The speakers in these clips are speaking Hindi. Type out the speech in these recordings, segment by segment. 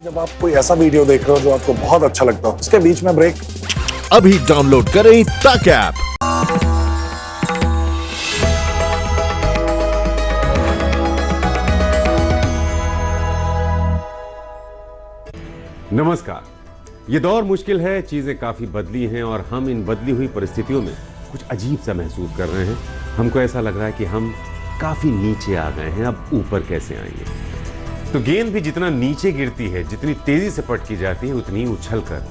जब आप कोई ऐसा वीडियो देख रहे हो जो आपको बहुत अच्छा लगता हो, उसके बीच में ब्रेक अभी डाउनलोड करें तक ऐप। नमस्कार। ये दौर मुश्किल है, चीजें काफी बदली हैं और हम इन बदली हुई परिस्थितियों में कुछ अजीब सा महसूस कर रहे हैं। हमको ऐसा लग रहा है कि हम काफी नीचे आ गए हैं, अब ऊपर कैसे आएंगे। तो गेंद भी जितना नीचे गिरती है, जितनी तेजी से पटकी जाती है, उतनी ही उछलकर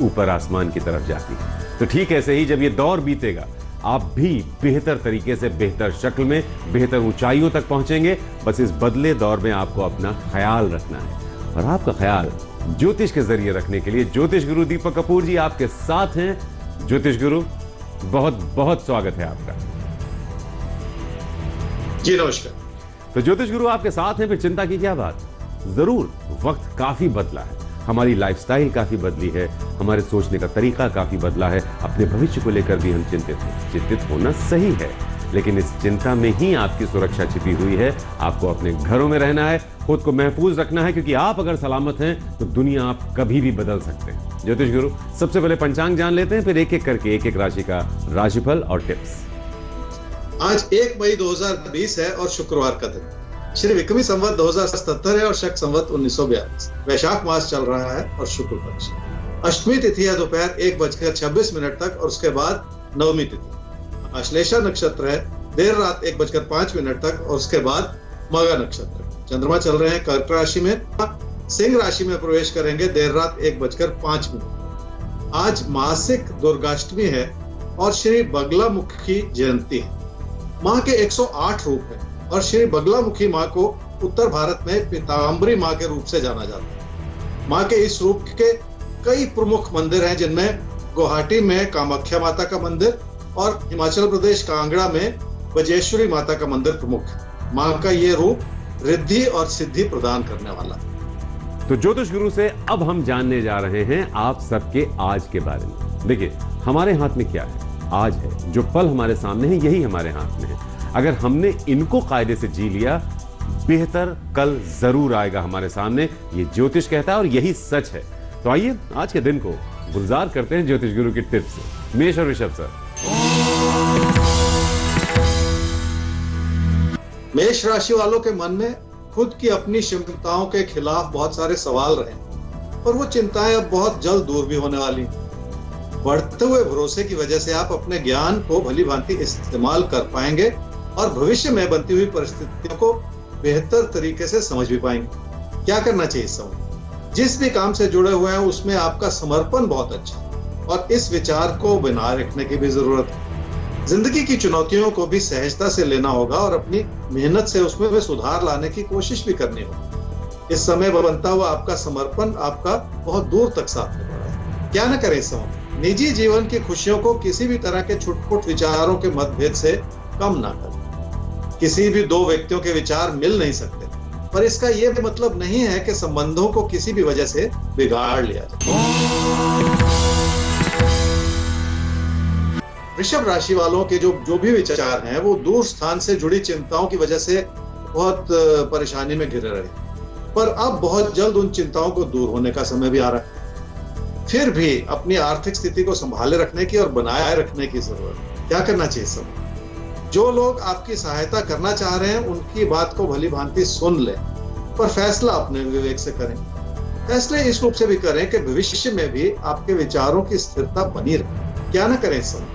ऊपर आसमान की तरफ जाती है। तो ठीक ऐसे ही जब ये दौर बीतेगा, आप भी बेहतर तरीके से, बेहतर शक्ल में, बेहतर ऊंचाइयों तक पहुंचेंगे। बस इस बदले दौर में आपको अपना ख्याल रखना है, और आपका ख्याल ज्योतिष के जरिए रखने के लिए ज्योतिष गुरु दीपक कपूर जी आपके साथ हैं। ज्योतिष गुरु, बहुत बहुत स्वागत है आपका। जी नमस्कार। तो ज्योतिष गुरु आपके साथ हैं, फिर चिंता की क्या बात। जरूर वक्त काफी बदला है, हमारी लाइफस्टाइल काफी बदली है, हमारे सोचने का तरीका काफी बदला है। अपने भविष्य को लेकर भी हम चिंतित हैं। चिंतित होना सही है, लेकिन इस चिंता में ही आपकी सुरक्षा छिपी हुई है। आपको अपने घरों में रहना है, खुद को महफूज रखना है, क्योंकि आप अगर सलामत हैं तो दुनिया आप कभी भी बदल सकते हैं। ज्योतिष गुरु, सबसे पहले पंचांग जान लेते हैं, फिर एक एक करके एक एक राशि का राशिफल और टिप्स। आज 1 मई 2020 है और शुक्रवार का दिन। श्री विक्रमी संवत 2077 है और शक संवत 1942। वैशाख मास चल रहा है और शुक्ल पक्ष। अष्टमी तिथि है दोपहर 1:26 तक और उसके बाद नवमी तिथि। अश्लेषा नक्षत्र है देर रात 1:05 तक और उसके बाद मघा नक्षत्र। चंद्रमा चल रहे हैं कर्क राशि में, सिंह राशि में प्रवेश करेंगे देर रात 1:05। आज मासिक दुर्गाष्टमी है और श्री बगलामुखी जयंती है। माँ के 108 रूप हैं और श्री बगलामुखी माँ को उत्तर भारत में पीताम्बरी माँ के रूप से जाना जाता है। माँ के इस रूप के कई प्रमुख मंदिर हैं, जिनमें गुवाहाटी में कामाख्या माता का मंदिर और हिमाचल प्रदेश कांगड़ा में बजेश्वरी माता का मंदिर प्रमुख है। माँ का ये रूप रिद्धि और सिद्धि प्रदान करने वाला है। तो ज्योतिष गुरु से अब हम जानने जा रहे हैं आप सबके आज के बारे में। देखिए, हमारे हाथ में क्या है, आज है। जो पल हमारे सामने है, यही हमारे हाथ में है। अगर हमने इनको कायदे से जी लिया, बेहतर कल जरूर आएगा हमारे सामने। ये ज्योतिष कहता है और यही सच है। तो आइए आज के दिन को गुलजार करते हैं ज्योतिष गुरु की टिप्स से। मेष और ऋषभ सर। मेष राशि वालों के मन में खुद की अपनी क्षमताओं के खिलाफ बहुत सारे सवाल रहे, और वो चिंताएं अब बहुत जल्द दूर भी होने वाली। बढ़ते हुए भरोसे की वजह से आप अपने ज्ञान को भली भांति इस्तेमाल कर पाएंगे और भविष्य में बनती हुई परिस्थितियों को बेहतर तरीके से समझ भी पाएंगे। क्या करना चाहिए इस समय? जिस भी काम से जुड़े हुए हैं उसमें आपका समर्पण बहुत अच्छा है और इस विचार को बनाए रखने की भी जरूरत है। जिंदगी की चुनौतियों को भी सहजता से लेना होगा और अपनी मेहनत से उसमें सुधार लाने की कोशिश भी करनी होगी। इस समय बनता हुआ आपका समर्पण आपका बहुत दूर तक साथ में बढ़ा है। क्या न करें इस समय? निजी जीवन की खुशियों को किसी भी तरह के छुटपुट विचारों के मतभेद से कम ना करें। किसी भी दो व्यक्तियों के विचार मिल नहीं सकते, पर इसका यह मतलब नहीं है कि संबंधों को किसी भी वजह से बिगाड़ लिया जाए। वृषभ राशि वालों के जो भी विचार हैं, वो दूर स्थान से जुड़ी चिंताओं की वजह से बहुत परेशानी में घिरे रहे, पर अब बहुत जल्द उन चिंताओं को दूर होने का समय भी आ रहा है। फिर भी अपनी आर्थिक स्थिति को संभाले रखने की और बनाए रखने की जरूरत है। क्या करना चाहिए समय? जो लोग आपकी सहायता करना चाह रहे हैं उनकी बात को भली भांति सुन लें, पर फैसला अपने विवेक से करें। फैसले इस रूप से भी करें कि भविष्य में भी आपके विचारों की स्थिरता बनी रहे। क्या न करें इस समय?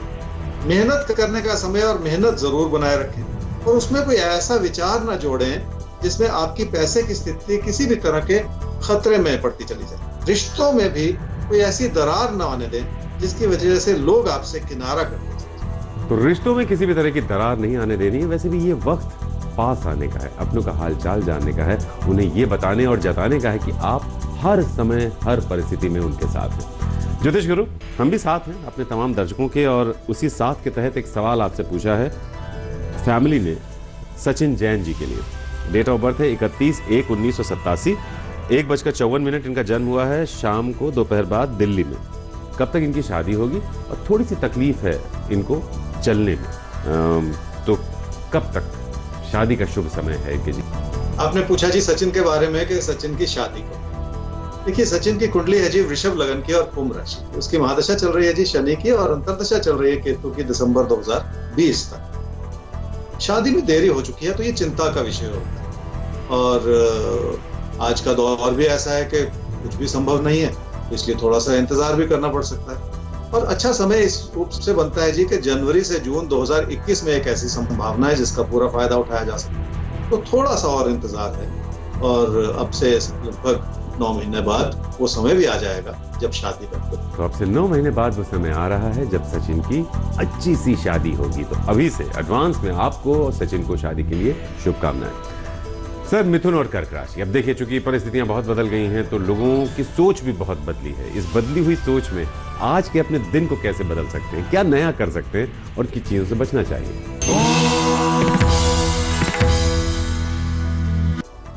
मेहनत करने का समय और मेहनत जरूर बनाए रखें, और उसमें कोई ऐसा विचार न जोड़ें जिसमें आपकी पैसे की स्थिति किसी भी तरह के खतरे में पड़ती चली जाए। रिश्तों में भी कोई ऐसी दरार न आने दें जिसकी वजह से लोग आपसे किनारा करते हैं। तो रिश्तों में किसी भी तरह की दरार नहीं आने देनी है। वैसे भी ये वक्त पास आने का है, अपनों का हालचाल जानने का है, उन्हें ये बताने और जताने का है कि आप हर समय हर परिस्थिति में उनके साथ हैं। ज्योतिष गुरु, हम भी साथ हैं अपने तमाम दर्शकों के, और उसी साथ के तहत एक सवाल आपसे पूछा है फैमिली ने सचिन जैन जी के लिए। डेट ऑफ बर्थ है 31/1/1987, 1:54 इनका जन्म हुआ है। शाम को दोपहर बाद दिल्ली में। कब तक इनकी शादी होगी और थोड़ी सी तकलीफ है इनको चलने में, तो कब तक शादी का शुभ समय है इनके? जी आपने पूछा जी सचिन के बारे में कि सचिन की शादी को। देखिए, सचिन की कुंडली है जी वृषभ लगन की और कुंभ राशि की। उसकी महादशा चल रही है जी शनि की और अंतर्दशा चल रही है केतु की दिसंबर 2020 तक। शादी में देरी हो चुकी है तो ये चिंता का विषय होता है। और आज का दौर भी ऐसा है कि कुछ भी संभव नहीं है, इसलिए थोड़ा सा इंतजार भी करना पड़ सकता है। और अच्छा समय इस रूप से बनता है जी कि जनवरी से जून 2021 में एक ऐसी संभावना है जिसका पूरा फायदा उठाया जा सकता है। तो थोड़ा सा और इंतजार है और अब से लगभग 9 महीने बाद वो समय भी आ जाएगा जब शादी करते। तो अब से 9 महीने बाद वो समय आ रहा है जब सचिन की अच्छी सी शादी होगी। तो अभी से एडवांस में आपको और सचिन को शादी के लिए शुभकामनाएं। सर, मिथुन और कर्क राशि, अब देखिए चूंकि परिस्थितियां बहुत बदल गई हैं तो लोगों की सोच भी बहुत बदली है। इस बदली हुई सोच में आज के अपने दिन को कैसे बदल सकते हैं, क्या नया कर सकते हैं और किन चीजों से बचना चाहिए?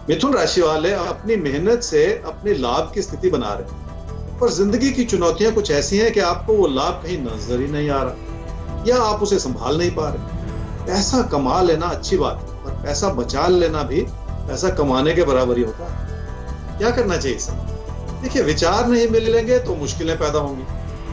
मिथुन राशि वाले अपनी मेहनत से अपनी लाभ की स्थिति बना रहे हैं, पर जिंदगी की चुनौतियां कुछ ऐसी हैं कि आपको वो लाभ कहीं नजर ही नहीं आ रहा या आप उसे संभाल नहीं पा रहे। पैसा कमा लेना अच्छी बात है, पर पैसा बचा लेना भी पैसा कमाने के बराबर ही होता है। क्या करना चाहिए सर? देखिए, विचार नहीं मिलेंगे तो मुश्किलें पैदा होंगी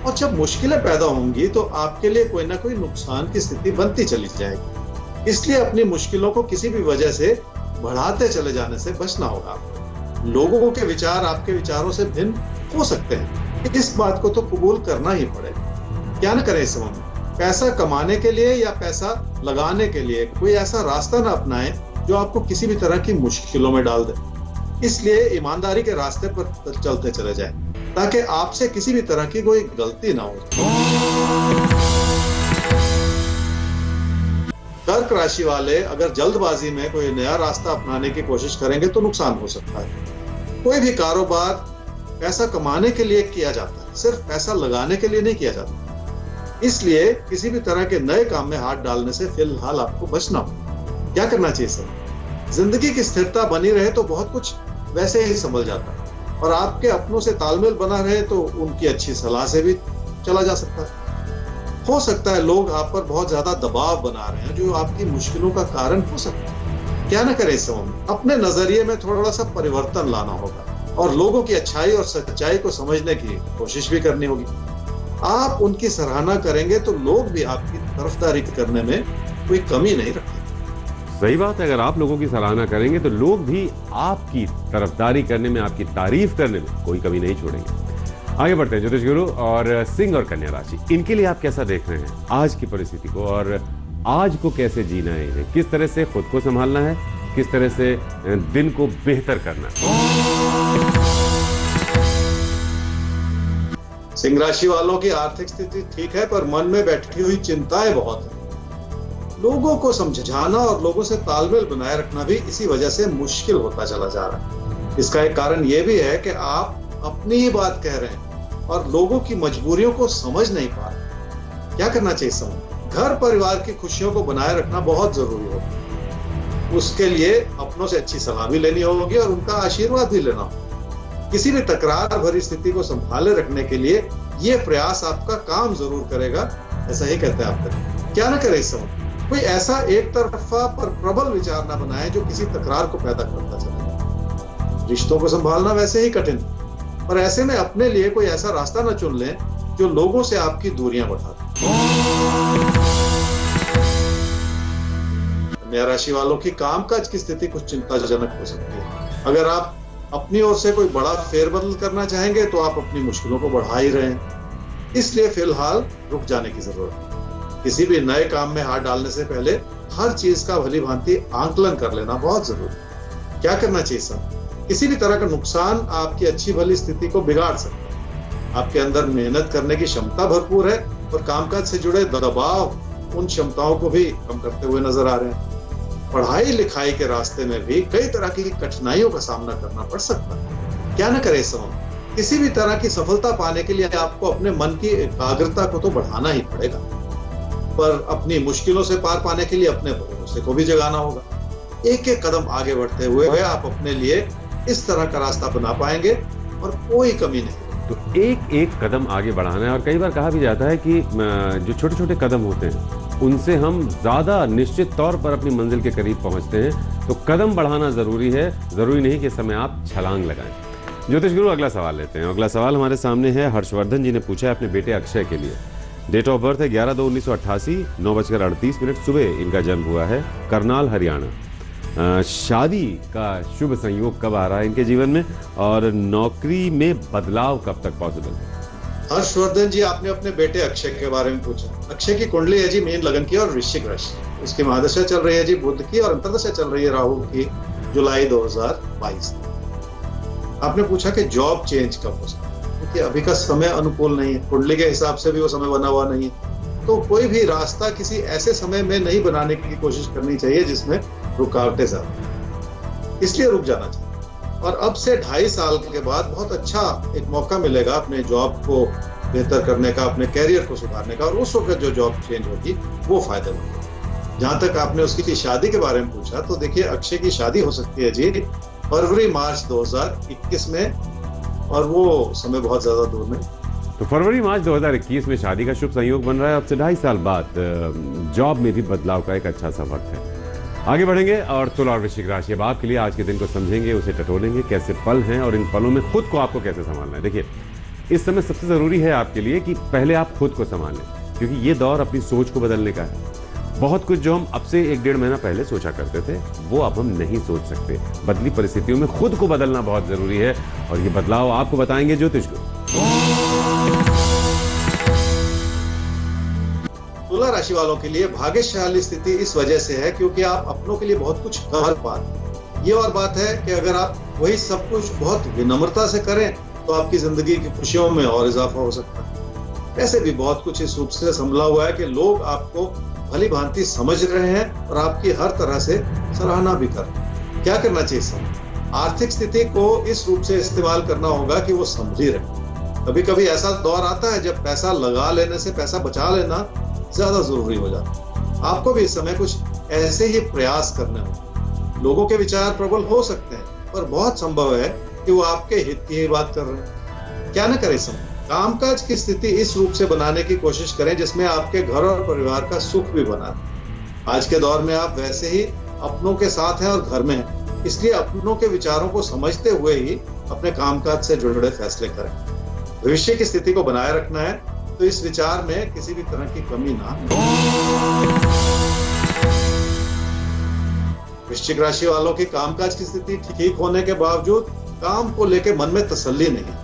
और जब मुश्किलें पैदा होंगी तो आपके लिए कोई ना कोई नुकसान की स्थिति बनती चली जाएगी। इसलिए अपनी मुश्किलों को किसी भी वजह से बढ़ाते चले जाने से बचना होगा आपको। लोगों के विचार आपके विचारों से भिन्न हो सकते हैं, इस बात को तो कबूल करना ही पड़ेगा। क्या न करें इस समय में? पैसा कमाने के लिए या पैसा लगाने के लिए कोई ऐसा रास्ता ना अपनाएं जो आपको किसी भी तरह की मुश्किलों में डाल दे। इसलिए ईमानदारी के रास्ते पर चलते चले जाएं ताकि आपसे किसी भी तरह की कोई गलती ना हो। कर्क राशि वाले अगर जल्दबाजी में कोई नया रास्ता अपनाने की कोशिश करेंगे तो नुकसान हो सकता है। कोई भी कारोबार पैसा कमाने के लिए किया जाता है, सिर्फ पैसा लगाने के लिए नहीं किया जाता। इसलिए किसी भी तरह के नए काम में हाथ डालने से फिलहाल आपको बचना हो। क्या करना चाहिए सर? जिंदगी की स्थिरता बनी रहे तो बहुत कुछ वैसे ही संभल जाता है और आपके अपनों से तालमेल बना रहे तो उनकी अच्छी सलाह से भी चला जा सकता है। हो सकता है लोग आप पर बहुत ज्यादा दबाव बना रहे हैं जो आपकी मुश्किलों का कारण हो सकता है। क्या न करें इस समय में? अपने नजरिए में थोड़ा सा परिवर्तन लाना होगा और लोगों की अच्छाई और सच्चाई को समझने की कोशिश भी करनी होगी। आप उनकी सराहना करेंगे तो लोग भी आपकी तरफदारी करने में कोई कमी नहीं रखेंगे। सही बात है, अगर आप लोगों की सराहना करेंगे तो लोग भी आपकी तरफदारी करने में, आपकी तारीफ करने में कोई कमी नहीं छोड़ेंगे। आगे बढ़ते हैं ज्योतिष गुरु और सिंह और कन्या राशि, इनके लिए आप कैसा देख रहे हैं आज की परिस्थिति को और आज को कैसे जीना है इन्हें? किस तरह से खुद को संभालना है, किस तरह से दिन को बेहतर करना है? सिंह राशि वालों की आर्थिक स्थिति ठीक है पर मन में बैठी हुई चिंताएं बहुत है। लोगों को समझाना और लोगों से तालमेल बनाए रखना भी इसी वजह से मुश्किल होता चला जा रहा है। इसका एक कारण यह भी है कि आप अपनी ही बात कह रहे हैं और लोगों की मजबूरियों को समझ नहीं पा रहे। क्या करना चाहिए समय? घर परिवार की खुशियों को बनाए रखना बहुत जरूरी होगा। उसके लिए अपनों से अच्छी सलाह भी लेनी होगी और उनका आशीर्वाद भी लेना होगा। किसी भी तकरार भरी स्थिति को संभाले रखने के लिए यह प्रयास आपका काम जरूर करेगा, ऐसा ही कहते हैं आप। क्या न करें इस समय? कोई ऐसा एक तरफा पर प्रबल विचार ना बनाए जो किसी तकरार को पैदा करता चले। रिश्तों को संभालना वैसे ही कठिन, पर ऐसे में अपने लिए कोई ऐसा रास्ता ना चुन लें जो लोगों से आपकी दूरियां बढ़ा दे। कन्या राशि वालों की कामकाज की स्थिति कुछ चिंताजनक हो सकती है। अगर आप अपनी ओर से कोई बड़ा फेरबदल करना चाहेंगे तो आप अपनी मुश्किलों को बढ़ा ही रहे हैं। इसलिए फिलहाल रुक जाने की जरूरत है। किसी भी नए काम में हाथ डालने से पहले हर चीज का भली भांति आंकलन कर लेना बहुत जरूरी है। क्या करना चाहिए सर? किसी भी तरह का नुकसान आपकी अच्छी भली स्थिति को बिगाड़ सकता है। आपके अंदर मेहनत करने की क्षमता भरपूर है और कामकाज से जुड़े दबाव उन क्षमताओं को भी कम करते हुए नजर आ रहे हैं। पढ़ाई लिखाई के रास्ते में भी कई तरह की कठिनाइयों का सामना करना पड़ सकता है। क्या न करे इस समय? किसी भी तरह की सफलता पाने के लिए आपको अपने मन की एकाग्रता को तो बढ़ाना ही पड़ेगा, पर अपनी मुश्किलों से पार पाने के लिए अपने भरोसे को भी जगाना होगा। एक एक कदम आगे बढ़ते हुए आप अपने लिए इस तरह का रास्ता बना पाएंगे और कोई कमी नहीं। तो एक एक कदम आगे बढ़ाना है और कई बार कहा भी जाता है कि जो छोटे छोटे कदम होते हैं उनसे हम ज्यादा निश्चित तौर पर अपनी मंजिल के करीब पहुंचते हैं। तो कदम बढ़ाना जरूरी है, जरूरी नहीं कि इस समय आप छलांग लगाएं। ज्योतिष गुरु, अगला सवाल लेते हैं। अगला सवाल हमारे सामने है, हर्षवर्धन जी ने पूछा है अपने बेटे अक्षय के लिए। डेट ऑफ बर्थ है 11/2/1988, 9:38 सुबह इनका जन्म हुआ है, करनाल हरियाणा। शादी का शुभ संयोग कब आ रहा है इनके जीवन में, और नौकरी में बदलाव कब तक पॉसिबल है? हर्षवर्धन जी, आपने अपने बेटे अक्षय के बारे में पूछा। अक्षय की कुंडली है जी मीन लगन की और वृश्चिक राशि। उसकी महादशा चल रही है जी बुध की, और अंतर्दशा चल रही है राहु की, जुलाई 2022। आपने पूछा कि जॉब चेंज कब हो सकता है, क्योंकि अभी का समय अनुकूल नहीं है, कुंडली के हिसाब से भी वो समय बना हुआ नहीं है। तो कोई भी रास्ता किसी ऐसे समय में नहीं बनाने की कोशिश करनी चाहिए जिसमें रुकावटें ज्यादा, इसलिए रुक जाना चाहिए। और अब से 2.5 साल के बाद बहुत अच्छा एक मौका मिलेगा अपने जॉब को बेहतर करने का, अपने कैरियर को सुधारने का, और उस वक्त जो जॉब चेंज होगी वो फायदेमंद होगी। जहां तक आपने उसकी शादी के बारे में पूछा, तो देखिए अक्षय की शादी हो सकती है जी फरवरी-मार्च 2021 में, और वो समय बहुत ज्यादा दूर नहीं। तो फरवरी-मार्च 2021 में शादी का शुभ संयोग बन रहा है। अब से 2.5 साल बाद जॉब में भी बदलाव का एक अच्छा सा वक्त है। आगे बढ़ेंगे और तुला और वृश्चिक राशि, अब आपके लिए आज के दिन को समझेंगे, उसे टटोलेंगे, कैसे पल हैं और इन पलों में खुद को आपको कैसे संभालना है। देखिए, इस समय सबसे जरूरी है आपके लिए कि पहले आप खुद को संभालें, क्योंकि ये दौर अपनी सोच को बदलने का है। बहुत कुछ जो हम अब से 1-1.5 महीना पहले सोचा करते थे, वो अब हम नहीं सोच सकते। बदली परिस्थितियों में खुद को बदलना बहुत जरूरी है, और ये बदलाव आपको बताएंगे ज्योतिष गुरु। तुला राशि वालों के लिए भाग्यशाली स्थिति इस वजह से है क्योंकि आप अपनों के लिए बहुत कुछ कर पाते। ये और बात है कि अगर आप वही सब कुछ बहुत विनम्रता से करें तो आपकी जिंदगी की खुशियों में और इजाफा हो सकता है। ऐसे भी बहुत कुछ इस रूप से संभला हुआ है कि लोग आपको भली भांति समझ रहे हैं और आपकी हर तरह से सराहना भी कर रहे हैं। क्या करना चाहिए समय? आर्थिक स्थिति को इस रूप से इस्तेमाल करना होगा कि वो संभली रहे। कभी कभी ऐसा दौर आता है जब पैसा लगा लेने से पैसा बचा लेना ज्यादा जरूरी हो जाता है। आपको भी इस समय कुछ ऐसे ही प्रयास करने होंगे। लोगों के विचार प्रबल हो सकते हैं, पर बहुत संभव है कि वो आपके हित की ही बात कर रहे हैं। क्या न करें इस समय? कामकाज की स्थिति इस रूप से बनाने की कोशिश करें जिसमें आपके घर और परिवार का सुख भी बना रहे। आज के दौर में आप वैसे ही अपनों के साथ हैं और घर में हैं, इसलिए अपनों के विचारों को समझते हुए ही अपने कामकाज से जुड़े फैसले करें। भविष्य की स्थिति को बनाए रखना है, तो इस विचार में किसी भी तरह की कमी ना हो। वृश्चिक राशि वालों की कामकाज की स्थिति ठीक होने के बावजूद काम को लेकर मन में तसल्ली नहीं।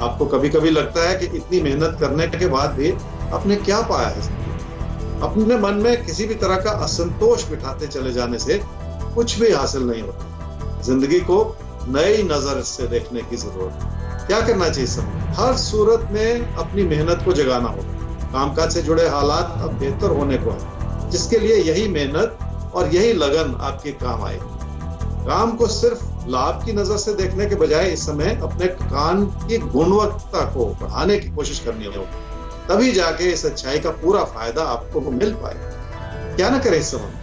आपको कभी कभी लगता है कि इतनी मेहनत करने के बाद भी आपने क्या पाया है। अपने मन में किसी भी तरह का असंतोष बिठाते चले जाने से कुछ भी हासिल नहीं होता। जिंदगी को नई नजर से देखने की जरूरत है। क्या करना चाहिए समय? हर सूरत में अपनी मेहनत को जगाना होगा। कामकाज से जुड़े हालात अब बेहतर होने को है, जिसके लिए यही मेहनत और यही लगन आपके काम आएगी। काम को सिर्फ लाभ की नजर से देखने के बजाय इस समय अपने काम की गुणवत्ता को बढ़ाने की कोशिश करनी होगी, तभी जाके इस अच्छाई का पूरा फायदा आपको मिल पाएगा। क्या न करें इस समय?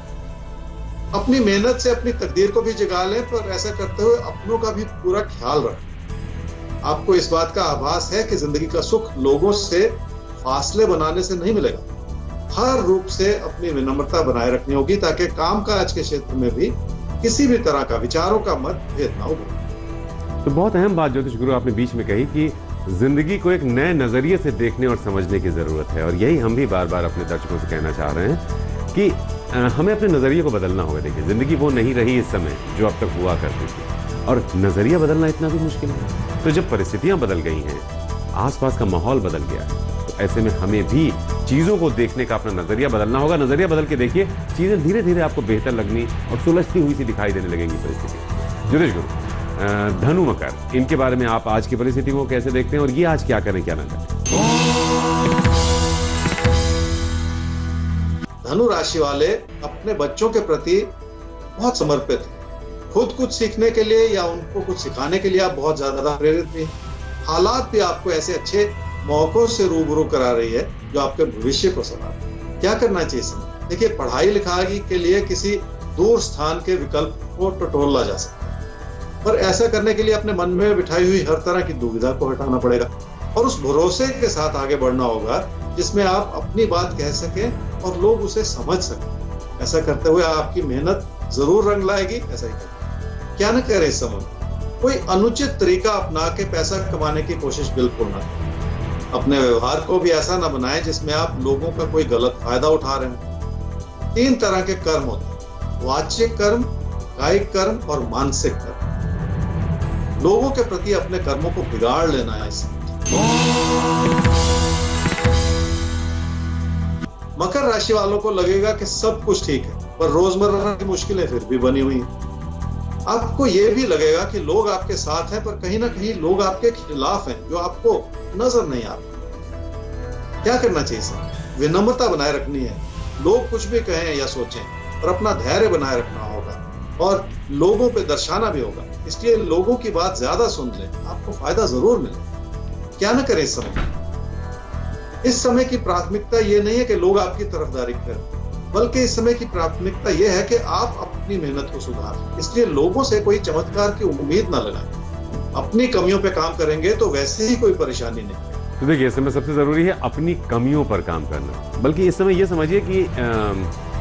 अपनी मेहनत से अपनी तकदीर को भी जगा लें, पर ऐसा करते हुए अपनों का भी पूरा ख्याल रखें। आपको इस बात का आभास है कि जिंदगी का सुख लोगों से फासले बनाने से नहीं मिलेगा। हर रूप से अपनी विनम्रता बनाए रखनी होगी ताकि कामकाज के क्षेत्र में भी किसी भी तरह का विचारों का मतभेद ना हो। तो बहुत अहम बात ज्योतिष गुरु आपने बीच में कही कि जिंदगी को एक नए नजरिए से देखने और समझने की जरूरत है, और यही हम भी बार बार अपने दर्शकों से कहना चाह रहे हैं कि हमें अपने नजरिए को बदलना होगा। देखिए, जिंदगी वो नहीं रही इस समय जो अब तक हुआ करती थी, और नजरिया बदलना इतना भी मुश्किल है। तो जब परिस्थितियां बदल गई हैं, आसपास का माहौल बदल गया है, तो ऐसे में हमें भी चीजों को देखने का अपना नजरिया बदलना होगा। नजरिया बदल के देखिए, चीजें धीरे धीरे आपको बेहतर लगनी और सुलझती हुई सी दिखाई देने लगेंगी परिस्थिति। ज्योतिष गुरु, धनु मकर, इनके बारे में आप आज की परिस्थिति को कैसे देखते हैं, और ये आज क्या करें क्या ना करें? धनु राशि वाले अपने बच्चों के प्रति बहुत समर्पित हैं। खुद कुछ सीखने के लिए या उनको कुछ सिखाने के लिए आप बहुत ज्यादा प्रेरित भी। हालात भी आपको ऐसे अच्छे मौकों से रूबरू करा रही है जो आपके भविष्य को संभाले। क्या करना चाहिए समय? देखिए, पढ़ाई लिखाई के लिए किसी दूर स्थान के विकल्प को टटोला जा सकता है, पर ऐसा करने के लिए अपने मन में बिठाई हुई हर तरह की दुविधा को हटाना पड़ेगा और उस भरोसे के साथ आगे बढ़ना होगा जिसमें आप अपनी बात कह सकें और लोग उसे समझ सकें। ऐसा करते हुए आपकी मेहनत जरूर रंग लाएगी। ऐसा ही करें। क्या न करें इस समय? कोई अनुचित तरीका अपना के पैसा कमाने की कोशिश बिल्कुल ना करें। अपने व्यवहार को भी ऐसा ना बनाएं जिसमें आप लोगों का कोई गलत फायदा उठा रहे हो। 3 तरह के कर्म होते हैं, वाचिक कर्म, कायिक कर्म और मानसिक कर्म। लोगों के प्रति अपने कर्मों को बिगाड़ लेना है इससे। मकर राशि वालों को लगेगा कि सब कुछ ठीक है, पर रोजमर्रा की मुश्किलें फिर भी बनी हुई हैं। आपको यह भी लगेगा कि लोग आपके साथ हैं, पर कहीं ना कहीं लोग आपके खिलाफ हैं, जो आपको नजर नहीं आता। क्या करना चाहिए सर? विनम्रता बनाए रखनी है। लोग कुछ भी कहें या सोचें, और अपना धैर्य बनाए रखना होगा और लोगों पे दर्शाना भी होगा। इसलिए लोगों की बात ज्यादा सुन लें, आपको फायदा जरूर मिले। क्या ना करें इस समय? इस समय की प्राथमिकता ये नहीं है कि लोग आपकी तरफदारी करें, बल्कि इस समय की प्राथमिकता यह है कि आप अपनी मेहनत को सुधारें। इसलिए लोगों से कोई चमत्कार की उम्मीद ना लगाएं। अपनी कमियों पे काम करेंगे तो वैसे ही कोई परेशानी नहीं। तो देखिए, इस समय सबसे जरूरी है अपनी कमियों पर काम करना। बल्कि इस समय ये समझिए कि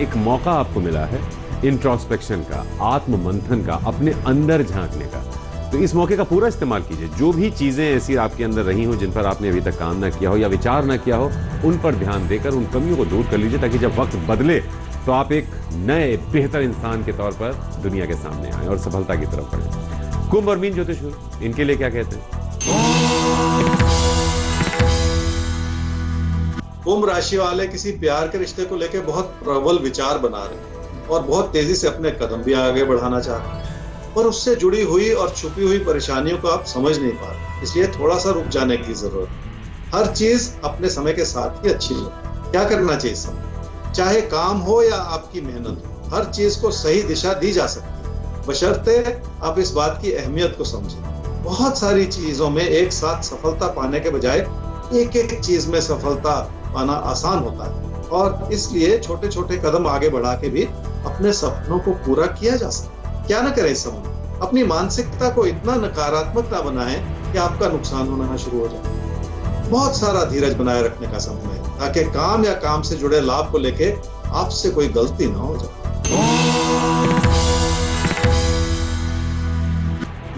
एक मौका आपको मिला है इंट्रोस्पेक्शन का, आत्म मंथन का, अपने अंदर झांकने का। तो इस मौके का पूरा इस्तेमाल कीजिए। जो भी चीजें ऐसी आपके अंदर रही हो जिन पर आपने अभी तक काम ना किया हो या विचार ना किया हो, उन पर ध्यान देकर उन कमियों को दूर कर लीजिए, ताकि जब वक्त बदले तो आप एक नए बेहतर इंसान के तौर पर दुनिया के सामने आए और सफलता की तरफ बढ़े। कुंभ और मीन ज्योतिष गुरु, इनके लिए क्या कहते हैं? कुंभ राशि वाले किसी प्यार के रिश्ते को लेकर बहुत प्रबल विचार बना रहे हैं और बहुत तेजी से अपने कदम भी आगे बढ़ाना चाह रहे हैं, पर उससे जुड़ी हुई और छुपी हुई परेशानियों को आप समझ नहीं पा रहे। इसलिए थोड़ा सा रुक जाने की जरूरत है। हर चीज अपने समय के साथ ही अच्छी है। क्या करना चाहिए इस समय? चाहे काम हो या आपकी मेहनत हो, हर चीज को सही दिशा दी जा सकती है, बशर्ते आप इस बात की अहमियत को समझें। बहुत सारी चीजों में एक साथ सफलता पाने के बजाय एक एक चीज में सफलता पाना आसान होता है, और इसलिए छोटे छोटे कदम आगे बढ़ा के भी अपने सपनों को पूरा किया जा सकता है। क्या न करें इस समय? अपनी मानसिकता को इतना नकारात्मक ना बनाएं कि आपका नुकसान होना शुरू हो जाए। बहुत सारा धीरज बनाए रखने का समय है, ताकि काम या काम से जुड़े लाभ को लेके आपसे कोई गलती ना हो जाए।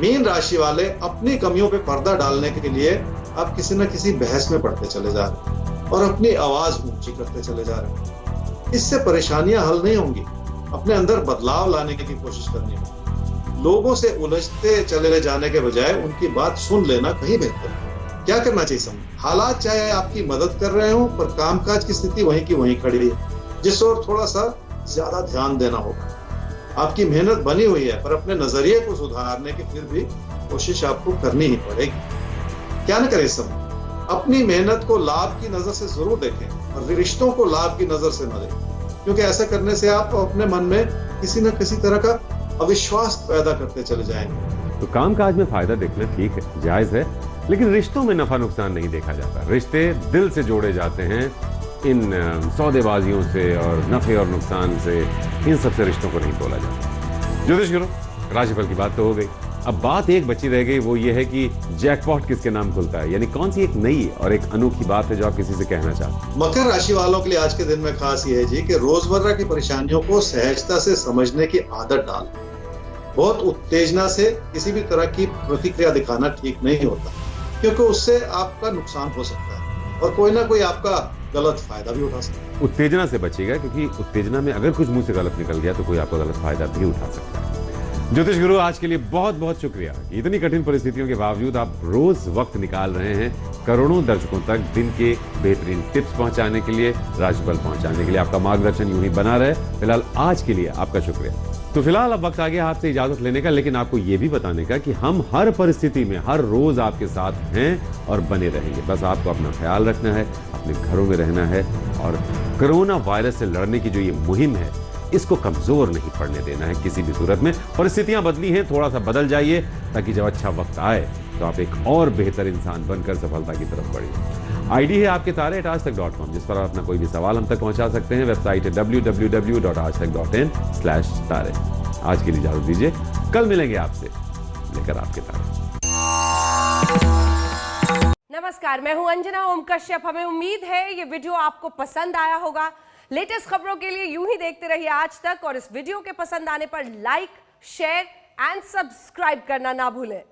मीन राशि वाले अपनी कमियों पे पर्दा डालने के लिए आप किसी न किसी बहस में पड़ते चले जा रहे हैं और अपनी आवाज ऊंची करते चले जा रहे हैं। इससे परेशानियां हल नहीं होंगी। अपने अंदर बदलाव लाने की कोशिश करनी होगी। लोगों से उलझते चले जाने के बजाय उनकी बात सुन लेना कहीं बेहतर है। क्या करना चाहिए समय? हालात चाहे आपकी मदद कर रहे हो, पर कामकाज की स्थिति वहीं की वहीं खड़ी है, जिस ओर थोड़ा सा ज्यादा ध्यान देना होगा। आपकी मेहनत बनी हुई है, पर अपने नजरिए को सुधारने की फिर भी कोशिश आपको करनी ही पड़ेगी। क्या न करें इस समय? अपनी मेहनत को लाभ की नजर से जरूर देखें और रिश्तों को लाभ की नजर से न देखें, क्योंकि ऐसा करने से आप अपने मन में किसी न किसी तरह का अविश्वास पैदा करते चले जाएंगे। तो कामकाज में फायदा देखना ठीक है, जायज है, लेकिन रिश्तों में नफा नुकसान नहीं देखा जाता। रिश्ते दिल से जोड़े जाते हैं। इन सौदेबाजियों से और नफे और नुकसान से, इन सबसे रिश्तों को नहीं तोला जाता। ज्योतिष गुरु, राशिफल की बात तो हो गई। अब बात एक बची रह गई, वो ये है कि जैकपॉट किसके नाम खुलता है, यानी कौन सी एक नई और एक अनोखी बात है जो आप किसी से कहना चाहते हैं? मकर राशि वालों के लिए आज के दिन में खास ये है जी कि रोजमर्रा की परेशानियों को सहजता से समझने की आदत डाल। बहुत उत्तेजना से किसी भी तरह की प्रतिक्रिया दिखाना ठीक नहीं होता, क्योंकि उससे आपका नुकसान हो सकता है और कोई ना कोई आपका गलत फायदा भी उठा सकता है। उत्तेजना से बचिएगा, क्योंकि उत्तेजना में अगर कुछ मुंह से गलत निकल गया तो कोई आपका गलत फायदा भी उठा सकता है। ज्योतिष गुरु, आज के लिए बहुत बहुत शुक्रिया। इतनी कठिन परिस्थितियों के बावजूद आप रोज वक्त निकाल रहे हैं करोड़ों दर्शकों तक दिन के बेहतरीन टिप्स पहुंचाने के लिए, राशिफल पहुंचाने के लिए। आपका मार्गदर्शन यूं ही बना रहे। फिलहाल आज के लिए आपका शुक्रिया। तो फिलहाल अब वक्त आ गया आपसे इजाजत लेने का, लेकिन आपको यह भी बताने का कि हम हर परिस्थिति में हर रोज आपके साथ हैं और बने रहेंगे। बस आपको अपना ख्याल रखना है, अपने घरों में रहना है और कोरोना वायरस से लड़ने की जो ये मुहिम है, इसको कमजोर नहीं पड़ने देना है किसी भी सूरत में। परिस्थितियां बदली हैं, थोड़ा सा बदल जाइए, ताकि जब अच्छा वक्त आए तो आप एक और बेहतर इंसान बनकर सफलता की तरफ बढ़िए। आईडी है आपके तारे@aajtak.com, जिस पर आप अपना कोई भी सवाल हम तक पहुंचा सकते हैं। वेबसाइट है www.aajtak.in/तारे। आज के लिए इजाजत दीजिए, कल मिलेंगे आपसे लेकर आपके तारे। नमस्कार, मैं हूं अंजना ओम कश्यप। हमें उम्मीद है ये वीडियो आपको पसंद आया होगा। लेटेस्ट खबरों के लिए यूं ही देखते रहिए आज तक, और इस वीडियो के पसंद आने पर लाइक, शेयर एंड सब्सक्राइब करना ना भूलें।